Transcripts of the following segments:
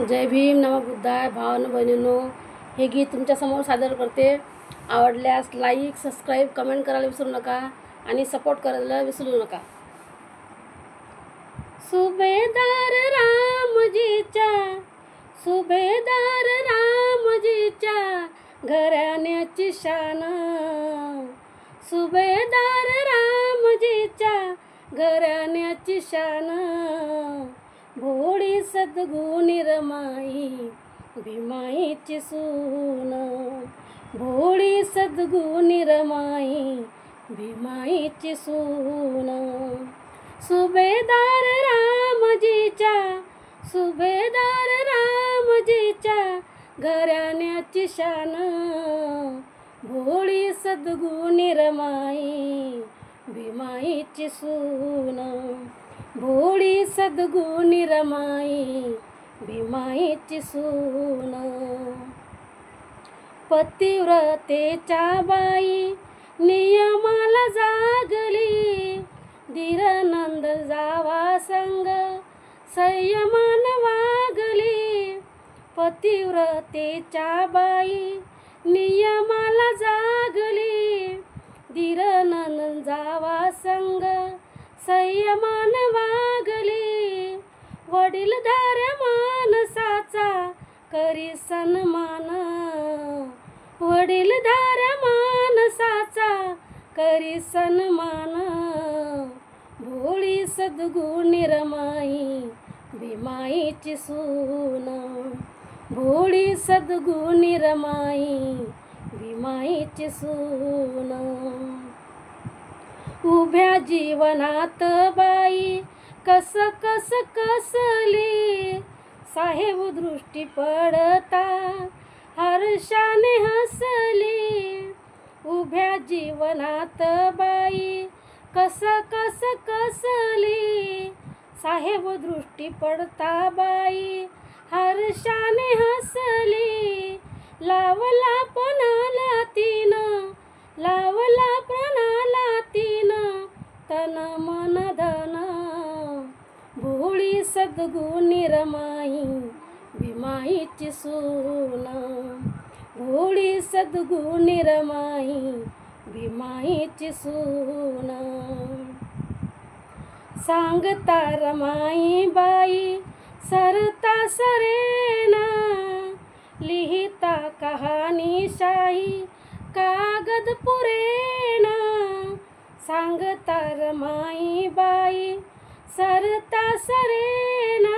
जय भीम, नमो बुद्धाय. भावांनो बहिणींनो, हे गीत तुमच्यासमोर सादर करते. आवडल्यास लाईक, सबस्क्राईब, कमेंट करायला विसरू नका आणि सपोर्ट करायला विसरू नका. सुभेदार रामजीच्या, सुभेदार रामजीच्या घराण्याची शान, सुभेदार रामजीच्या घराण्याची शान. भोळी सद्गुणी रमाई भीमाईची सून, भोळी सद्गुणी रमाई भीमाईची सून. सुभेदार रामजीच्या, सुभेदार रामजीच्या घराण्याची शान. भोळी सद्गुणी रमाई भीमाईची सून, भोळी सद्गुणी रमाई भीमाईची सून. पतिव्रतेच्या बाई नियमाला जागली, धीरनंद जावा संग संयमान वागली. पतिव्रतेच्या बाई नियमाला जागली, धीरनंद जावा संग संयमान वागली. वडीलधाऱ्या माणसाचा करी सन्मान, वडीलधाऱ्या माणसाचा करी सन्मान. भोळी सद्गुणी रमाई भीमाईची सून, भोळी सद्गुणी रमाई भीमाईची सून. उभ्या जीवनात बाई कस कस कसली, साहेब दृष्टी पडता हर्षाने हसली. उभ्या जीवनात बाई कस कस कसली, साहेब दृष्टी पडता बाई हर्षाने हसली. लावला पणाला तिनं, लावला प्राणाला तिनं तन मन धन. भोळी सद्गुणी रमाई भीमाईची सून, भोळी सद्गुणी रमाई भीमाईची सून. सांगता रमाई बाई सरता सरेना, लिहिता कहाणी शाही कागद पुरेना. सांगता रमाई बाई सरता सरेना,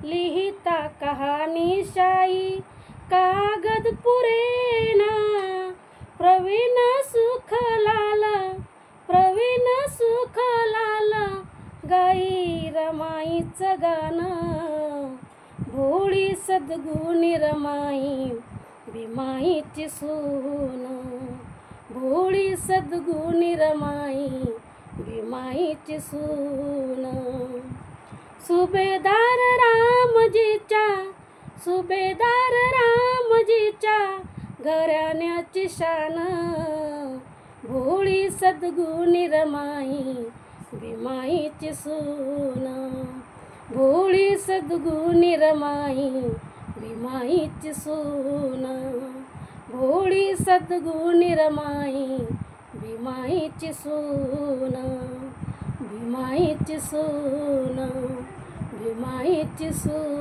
लिहिता कहाणी शाही कागद पुरेना. प्रवीण सुखलाल, प्रवीण सुखलाल गाई रमाईचं गाणं. भोळी सद्गुणी रमाई भीमाईची सून, भोळी सद्गुणी रमाई भीमाईची सून. सुभेदार रामजीच्या, सुभेदार रामजीच्या घराण्याची शान. भोळी सद्गुणी रमाई भीमाईची सून, भोळी सद्गुणी रमाई भीमाईची सून, भोळी सद्गुणी रमाई भीमाईची सून, भीमाईची सून, भीमाईची सून.